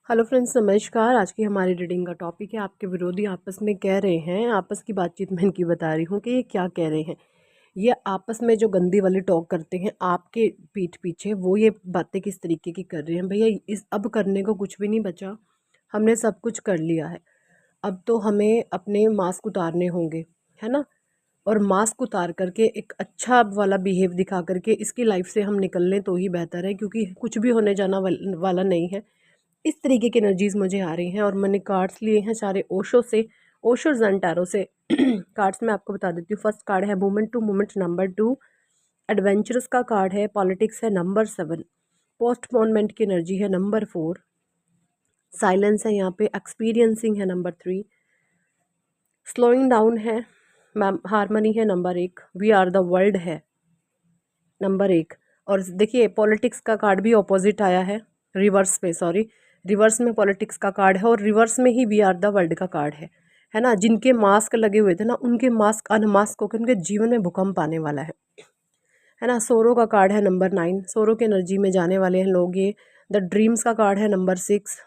Hello friends, नमस्कार। आज की हमारी रीडिंग का टॉपिक है आपके विरोधी आपस में कह रहे हैं। आपस की बातचीत मैं इनकी बता रही हूँ कि ये क्या कह रहे हैं। ये आपस में जो गंदी वाली टॉक करते हैं आपके पीठ पीछे, वो ये बातें किस तरीके की कर रहे हैं। भैया, इस अब करने को कुछ भी नहीं बचा। हमने सब कुछ कर लिया है। अब तो हमें अपने मास्क उतारने होंगे, है ना। और मास्क उतार करके एक अच्छा वाला बिहेव दिखा करके इसकी लाइफ से हम निकल लें तो ही बेहतर है, क्योंकि कुछ भी होने जाना वाला नहीं है। इस तरीके की एनर्जीज मुझे आ रही हैं और मैंने कार्ड्स लिए हैं सारे ओशो से, ओशो जन टैरो से। कार्ड्स मैं आपको बता देती हूँ। फर्स्ट कार्ड है moment to moment number 2, adventurous का कार्ड है, पॉलिटिक्स है नंबर 7, पोस्टपोनमेंट की एनर्जी है नंबर 4, साइलेंस है यहाँ पे, एक्सपीरियंसिंग है नंबर 3, स्लोइंग डाउन है मैम, हारमनी है number 1, we are the world है नंबर 1। और देखिए पॉलिटिक्स का कार्ड भी ऑपोजिट आया है, रिवर्स पे, सॉरी, रिवर्स में पॉलिटिक्स का कार्ड है और रिवर्स में ही वी आर द वर्ल्ड का कार्ड है ना। जिनके मास्क लगे हुए थे ना, उनके मास्क अनमास्क होकर उनके जीवन में भूकंप आने वाला है ना। सोरो का कार्ड है नंबर 9, सोरो की एनर्जी में जाने वाले हैं लोग ये। द ड्रीम्स का कार्ड है नंबर 6।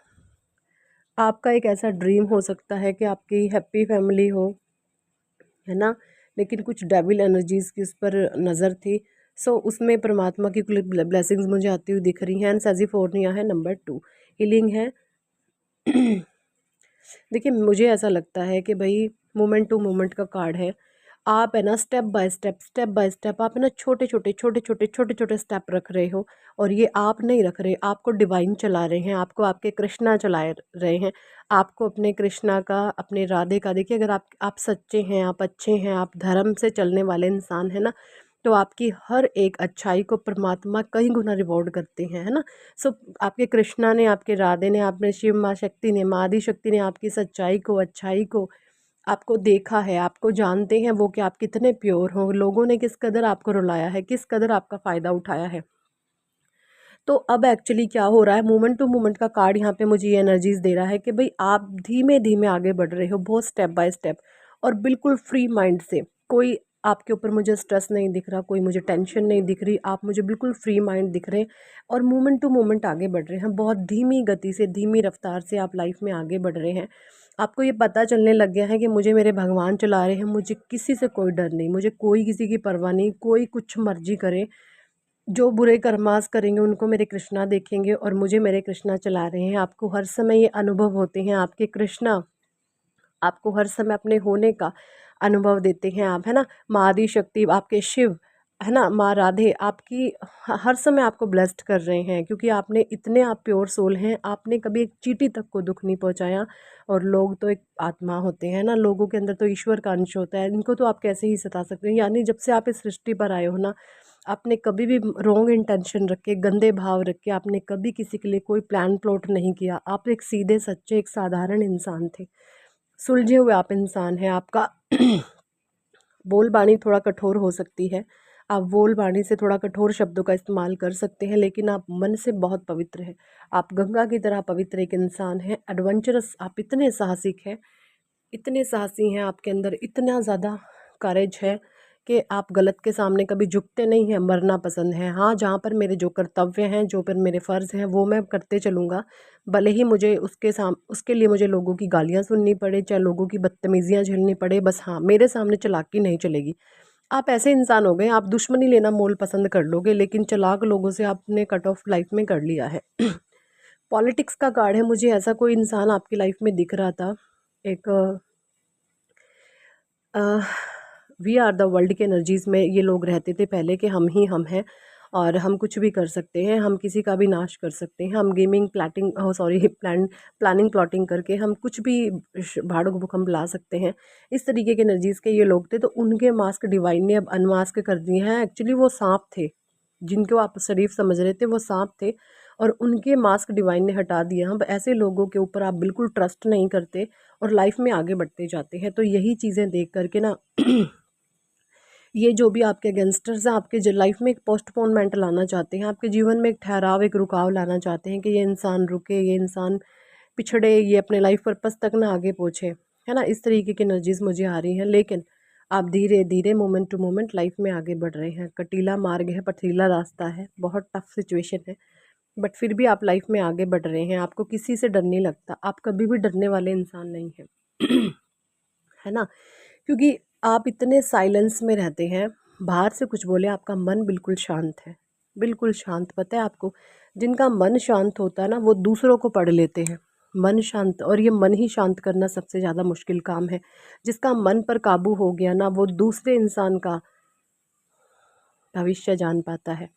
आपका एक ऐसा ड्रीम हो सकता है कि आपकी हैप्पी फैमिली हो, है ना, लेकिन कुछ डेविल एनर्जीज की उस पर नज़र थी। सो उसमें परमात्मा की ब्लेसिंग्स मुझे आती हुई दिख रही हैं। एंड सेजिफोर्निया है नंबर 2, हीलिंग है। देखिए मुझे ऐसा लगता है कि भाई मोमेंट टू मोमेंट का कार्ड है। आप है ना स्टेप बाय स्टेप आप है ना छोटे छोटे स्टेप रख रहे हो। और ये आप नहीं रख रहे, आपको डिवाइन चला रहे हैं, आपको आपके कृष्णा चला रहे हैं। आपको अपने कृष्णा का, अपने राधे का, देखिए अगर आप सच्चे हैं, आप अच्छे हैं, आप धर्म से चलने वाले इंसान है ना, तो आपकी हर एक अच्छाई को परमात्मा कई गुना रिवॉर्ड करते हैं, है ना। सो आपके कृष्णा ने, आपके राधे ने, आपने शिव माँ शक्ति ने, माँ आदि शक्ति ने आपकी सच्चाई को, अच्छाई को, आपको देखा है, आपको जानते हैं वो कि आप कितने प्योर हो। लोगों ने किस कदर आपको रुलाया है, किस कदर आपका फ़ायदा उठाया है। तो अब एक्चुअली क्या हो रहा है, मोमेंट टू मोमेंट का कार्ड यहाँ पे मुझे ये एनर्जीज दे रहा है कि भाई आप धीमे धीमे आगे बढ़ रहे हो, बहुत स्टेप बाय स्टेप, और बिल्कुल फ्री माइंड से। कोई आपके ऊपर मुझे स्ट्रेस नहीं दिख रहा, कोई मुझे टेंशन नहीं दिख रही, आप मुझे बिल्कुल फ्री माइंड दिख रहे हैं। और मोमेंट टू मोमेंट आगे बढ़ रहे हैं, बहुत धीमी गति से, धीमी रफ्तार से आप लाइफ में आगे बढ़ रहे हैं। आपको ये पता चलने लग गया है कि मुझे मेरे भगवान चला रहे हैं, मुझे किसी से कोई डर नहीं, मुझे कोई किसी की परवाह नहीं, कोई कुछ मर्जी करे। जो बुरे कर्मास करेंगे उनको मेरे कृष्णा देखेंगे और मुझे मेरे कृष्णा चला रहे हैं। आपको हर समय ये अनुभव होते हैं, आपके कृष्णा आपको हर समय अपने होने का अनुभव देते हैं। आप है ना, माँ आदि शक्ति, आपके शिव, है ना, माँ राधे आपकी हर समय आपको ब्लेस्ड कर रहे हैं, क्योंकि आपने इतने, आप प्योर सोल हैं, आपने कभी एक चींटी तक को दुख नहीं पहुंचाया। और लोग तो एक आत्मा होते हैं ना, लोगों के अंदर तो ईश्वर का अंश होता है, इनको तो आप कैसे ही सता सकते हैं। यानी जब से आप इस सृष्टि पर आए हो ना, आपने कभी भी रॉन्ग इंटेंशन रख के, गंदे भाव रख के, आपने कभी किसी के लिए कोई प्लान प्लॉट नहीं किया। आप एक सीधे सच्चे, एक साधारण इंसान थे, सुलझे हुए आप इंसान हैं। आपका बोल बाणी थोड़ा कठोर हो सकती है, आप बोल बाणी से थोड़ा कठोर शब्दों का इस्तेमाल कर सकते हैं, लेकिन आप मन से बहुत पवित्र हैं। आप गंगा की तरह पवित्र एक इंसान हैं, एडवेंचरस, आप इतने साहसिक हैं, इतने साहसी हैं, आपके अंदर इतना ज़्यादा करेज है कि आप गलत के सामने कभी झुकते नहीं हैं, मरना पसंद है। हाँ, जहाँ पर मेरे जो कर्तव्य हैं, जो पर मेरे फ़र्ज़ हैं, वो मैं करते चलूँगा, भले ही मुझे उसके लिए मुझे लोगों की गालियाँ सुननी पड़े, चाहे लोगों की बदतमीज़ियाँ झेलनी पड़े, बस हाँ, मेरे सामने चालाकी नहीं चलेगी। आप ऐसे इंसान हो गए, आप दुश्मनी लेना मोल पसंद कर लोगे, लेकिन चालाक लोगों से आपने कट ऑफ लाइफ में कर लिया है। पॉलिटिक्स का कार्ड है, मुझे ऐसा कोई इंसान आपकी लाइफ में दिख रहा था, एक वी आर द वर्ल्ड के एनर्जीज़ में ये लोग रहते थे पहले, कि हम ही हम हैं और हम कुछ भी कर सकते हैं, हम किसी का भी नाश कर सकते हैं, हम gaming plotting sorry planning plotting करके हम कुछ भी भाड़ुक भूकंप ला सकते हैं। इस तरीके के एनर्जीज़ के ये लोग थे, तो उनके मास्क डिवाइन ने अब अनमास्क कर दिए हैं। एक्चुअली वो सांप थे, जिनको आप शरीफ समझ रहे थे, वो सांप थे, और उनके मास्क डिवाइन ने हटा दिया। हम ऐसे लोगों के ऊपर आप बिल्कुल ट्रस्ट नहीं करते और लाइफ में आगे बढ़ते जाते हैं। तो यही चीज़ें देख करके ना ये जो भी आपके गैंगस्टर्स हैं, आपके लाइफ में एक पोस्टपोनमेंट लाना चाहते हैं, आपके जीवन में एक ठहराव, एक रुकाव लाना चाहते हैं कि ये इंसान रुके, ये इंसान पिछड़े, ये अपने लाइफ पर्पस तक ना आगे पहुँचे, है ना। इस तरीके की एनर्जीज मुझे आ रही हैं, लेकिन आप धीरे धीरे मोमेंट टू मोमेंट लाइफ में आगे बढ़ रहे हैं। कटीला मार्ग है, पथरीला रास्ता है, बहुत टफ सिचुएशन है, बट फिर भी आप लाइफ में आगे बढ़ रहे हैं, आपको किसी से डर नहीं लगता, आप कभी भी डरने वाले इंसान नहीं हैं। है ना? क्योंकि आप इतने साइलेंस में रहते हैं, बाहर से कुछ बोले आपका मन बिल्कुल शांत है, बिल्कुल शांत। पता है आपको, जिनका मन शांत होता है ना वो दूसरों को पढ़ लेते हैं। मन शांत, और ये मन ही शांत करना सबसे ज़्यादा मुश्किल काम है। जिसका मन पर काबू हो गया ना वो दूसरे इंसान का भविष्य जान पाता है,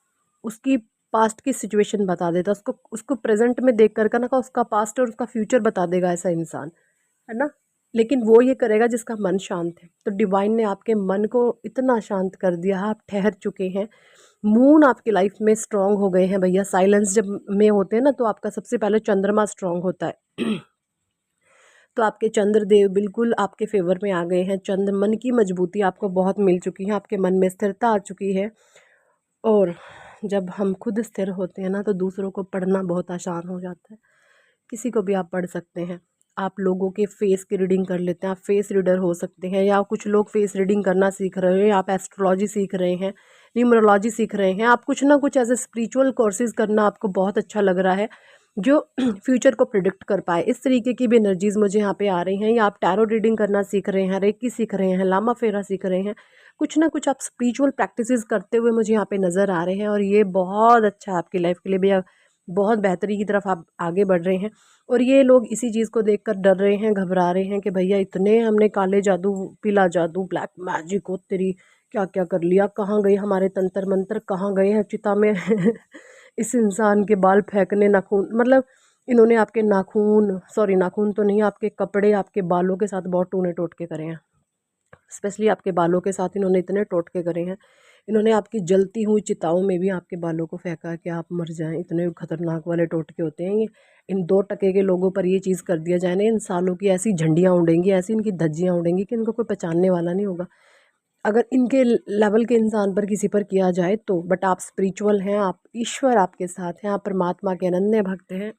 उसकी पास्ट की सिचुएशन बता देता, उसको उसको प्रेजेंट में देख कर ना उसका पास्ट और उसका फ्यूचर बता देगा ऐसा इंसान, है ना? लेकिन वो ये करेगा जिसका मन शांत है। तो डिवाइन ने आपके मन को इतना शांत कर दिया, आप ठहर चुके हैं। मून आपकी लाइफ में स्ट्रांग हो गए हैं भैया। साइलेंस जब में होते हैं ना तो आपका सबसे पहले चंद्रमा स्ट्रांग होता है। तो आपके चंद्रदेव बिल्कुल आपके फेवर में आ गए हैं। चंद्र मन की मजबूती आपको बहुत मिल चुकी है, आपके मन में स्थिरता आ चुकी है। और जब हम खुद स्थिर होते हैं ना तो दूसरों को पढ़ना बहुत आसान हो जाता है। किसी को भी आप पढ़ सकते हैं। आप लोगों के फेस की रीडिंग कर लेते हैं, आप फेस रीडर हो सकते हैं। या कुछ लोग फेस रीडिंग करना सीख रहे हैं, आप एस्ट्रोलॉजी सीख रहे हैं, न्यूमरोलॉजी सीख रहे हैं, आप कुछ ना कुछ एज ए स्पिरिचुअल कोर्सेज करना आपको बहुत अच्छा लग रहा है जो फ्यूचर को प्रिडिक्ट कर पाए। इस तरीके की भी एनर्जीज मुझे यहाँ पे आ रही हैं। या आप टैरो रीडिंग करना सीख रहे हैं, रेकी सीख रहे हैं, लामा फेरा सीख रहे हैं, कुछ ना कुछ आप स्पिरिचुअल प्रैक्टिसेस करते हुए मुझे यहाँ पे नज़र आ रहे हैं। और ये बहुत अच्छा है आपकी लाइफ के लिए भैया, बहुत बेहतरी की तरफ आप आगे बढ़ रहे हैं। और ये लोग इसी चीज़ को देखकर डर रहे हैं, घबरा रहे हैं कि भैया इतने हमने काले जादू, पीला जादू, ब्लैक मैजिक हो तेरी, क्या क्या कर लिया, कहाँ गए हमारे तंत्र मंत्र, कहाँ गए हैं चिता में। इस इंसान के बाल फेंकने, नाखून, मतलब इन्होंने आपके नाखून, सॉरी नाखून तो नहीं, आपके कपड़े आपके बालों के साथ बहुत टूने टोटके करे हैं। स्पेशली आपके बालों के साथ इन्होंने इतने टोटके करे हैं। इन्होंने आपकी जलती हुई चिताओं में भी आपके बालों को फेंका कि आप मर जाएं। इतने खतरनाक वाले टोटके होते हैं ये। इन 2 टके के लोगों पर ये चीज़ कर दिया जाए ना, इन सालों की ऐसी झंडियाँ उड़ेंगी, ऐसी इनकी धज्जियाँ उड़ेंगी कि इनको कोई पहचानने वाला नहीं होगा। अगर इनके लेवल के इंसान पर किसी पर किया जाए तो। बट आप स्पिरिचुअल हैं, आप ईश्वर आपके साथ हैं, आप परमात्मा के अनन्य भक्त हैं।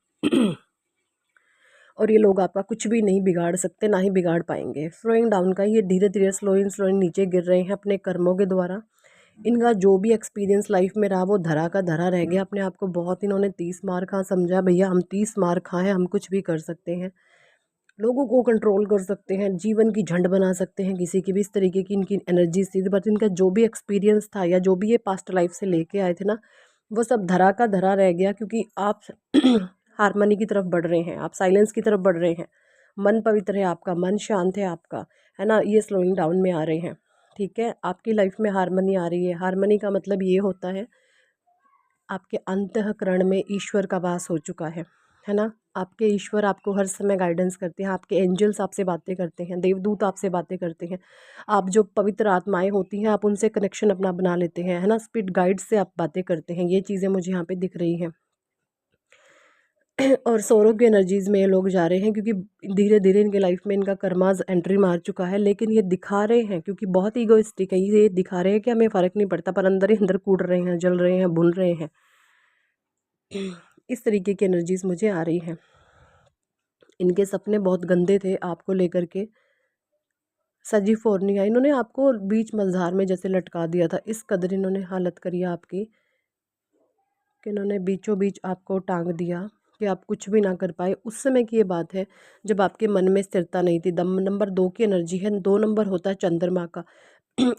और ये लोग आपका कुछ भी नहीं बिगाड़ सकते, ना ही बिगाड़ पाएंगे। स्लोइंग डाउन का ये धीरे धीरे स्लोइंग नीचे गिर रहे हैं अपने कर्मों के द्वारा। इनका जो भी एक्सपीरियंस लाइफ में रहा वो धरा का धरा रह गया। अपने आप को बहुत इन्होंने 30 मार खा समझा, भैया हम 30 मार खाएं, हम कुछ भी कर सकते हैं, लोगों को कंट्रोल कर सकते हैं, जीवन की झंड बना सकते हैं, किसी की भी। इस तरीके की इनकी एनर्जी थी। बट इनका जो भी एक्सपीरियंस था या जो भी ये पास्ट लाइफ से लेके आए थे ना, वो सब धरा का धरा रह गया। क्योंकि आप हारमोनी की तरफ बढ़ रहे हैं, आप साइलेंस की तरफ बढ़ रहे हैं। मन पवित्र है आपका, मन शांत है आपका, है ना? ये स्लोइंग डाउन में आ रहे हैं। ठीक है, आपकी लाइफ में हारमोनी आ रही है। हारमोनी का मतलब ये होता है आपके अंतःकरण में ईश्वर का वास हो चुका है ना? आपके ईश्वर आपको हर समय गाइडेंस करते हैं, आपके एंजल्स आपसे बातें करते हैं, देवदूत आपसे बातें करते हैं। आप जो पवित्र आत्माएं होती हैं आप उनसे कनेक्शन अपना बना लेते हैं, है ना? स्पिरिट गाइड से आप बातें करते हैं। ये चीज़ें मुझे यहाँ पे दिख रही हैं। और सौरों की एनर्जीज में ये लोग जा रहे हैं क्योंकि धीरे धीरे इनके लाइफ में इनका कर्माज एंट्री मार चुका है। लेकिन ये दिखा रहे हैं क्योंकि बहुत ईगोइस्टिक है, ये दिखा रहे हैं कि हमें फ़र्क नहीं पड़ता, पर अंदर ही अंदर कूद रहे हैं, जल रहे हैं, भून रहे हैं। इस तरीके की एनर्जीज मुझे आ रही हैं। इनके सपने बहुत गंदे थे आपको लेकर के। सजीफोर्निया, इन्होंने आपको बीच मझधार में जैसे लटका दिया था, इस कदर इन्होंने हालत करी है आपकी कि इन्होंने बीचों बीच आपको टांग दिया कि आप कुछ भी ना कर पाए। उस समय की ये बात है जब आपके मन में स्थिरता नहीं थी। दम नंबर 2 की एनर्जी है, 2 नंबर होता है चंद्रमा का।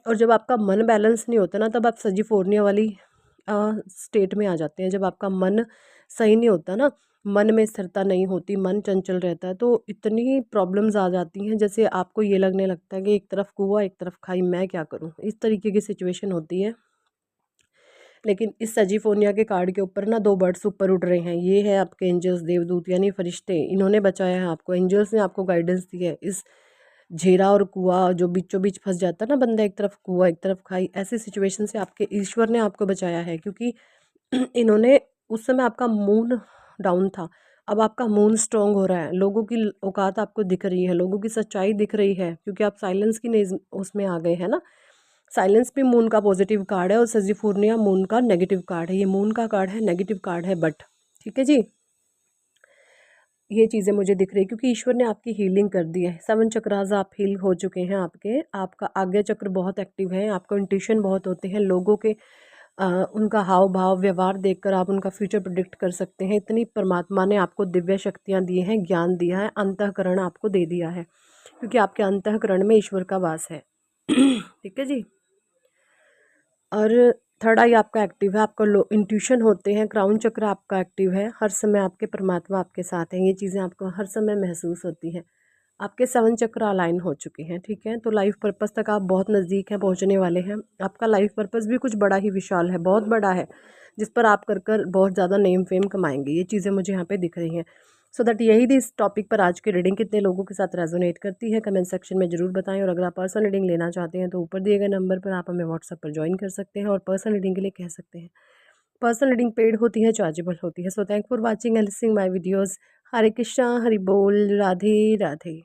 और जब आपका मन बैलेंस नहीं होता ना तब आप सजीफोर्निया वाली स्टेट में आ जाते हैं। जब आपका मन सही नहीं होता ना, मन में स्थिरता नहीं होती, मन चंचल रहता है, तो इतनी प्रॉब्लम्स आ जाती हैं जैसे आपको ये लगने लगता है कि एक तरफ कुआं एक तरफ खाई, मैं क्या करूं। इस तरीके की सिचुएशन होती है। लेकिन इस सजीफोनिया के कार्ड के ऊपर ना 2 बर्ड्स ऊपर उड़ रहे हैं। ये है आपके एंजल्स, देवदूत यानी फरिश्ते। इन्होंने बचाया है आपको, एंजल्स ने आपको गाइडेंस दी है। इस झेरा और कुआं जो बीचों बीच फंस जाता है ना बंदा, एक तरफ कुआं एक तरफ खाई, ऐसी सिचुएशन से आपके ईश्वर ने आपको बचाया है। क्योंकि इन्होंने उस समय आपका मून डाउन था, अब आपका मून स्ट्रांग हो रहा है। लोगों की औकात आपको दिख रही है, लोगों की सच्चाई दिख रही है, क्योंकि आप साइलेंस की उसमें आ गए हैं ना। साइलेंस भी मून का पॉजिटिव कार्ड है और सजीफोर्निया मून का नेगेटिव कार्ड है। ये मून का कार्ड है, नेगेटिव कार्ड है, बट ठीक है जी। ये चीज़ें मुझे दिख रही है क्योंकि ईश्वर ने आपकी हीलिंग कर दी है। 7 चक्रास आप हील हो चुके हैं आपके। आपका आज्ञा चक्र बहुत एक्टिव है, आपको इंट्यूशन बहुत होते हैं, लोगों के उनका हाव भाव व्यवहार देखकर आप उनका फ्यूचर प्रिडिक्ट कर सकते हैं। इतनी परमात्मा ने आपको दिव्य शक्तियाँ दी हैं, ज्ञान दिया है, अंतःकरण आपको दे दिया है, क्योंकि आपके अंतःकरण में ईश्वर का वास है। ठीक है जी। और थर्ड आई आपका एक्टिव है, आपका लो इंट्यूशन होते हैं, क्राउन चक्र आपका एक्टिव है, हर समय आपके परमात्मा आपके साथ हैं, ये चीज़ें आपको हर समय महसूस होती हैं। आपके 7 चक्र अलाइन हो चुके हैं, ठीक है। तो लाइफ पर्पस तक आप बहुत नज़दीक हैं, पहुंचने वाले हैं। आपका लाइफ पर्पस भी कुछ बड़ा ही विशाल है, बहुत बड़ा है, जिस पर आप कर कर बहुत ज़्यादा नेम फेम कमाएंगे। ये चीज़ें मुझे यहाँ पे दिख रही हैं। सो दैट यही थी इस टॉपिक पर आज की रीडिंग। कितने लोगों के साथ रेजोनेट करती है कमेंट सेक्शन में ज़रूर बताएं। और अगर आप पर्सनल रीडिंग लेना चाहते हैं तो ऊपर दिए गए नंबर पर आप हमें व्हाट्सएप पर ज्वाइन कर सकते हैं और पर्सनल रीडिंग के लिए कह सकते हैं। पर्सनल रीडिंग पेड होती है, चार्जेबल होती है। So thank for watching and listening my videos. Hare Krishna, Hari बोल, राधे राधे।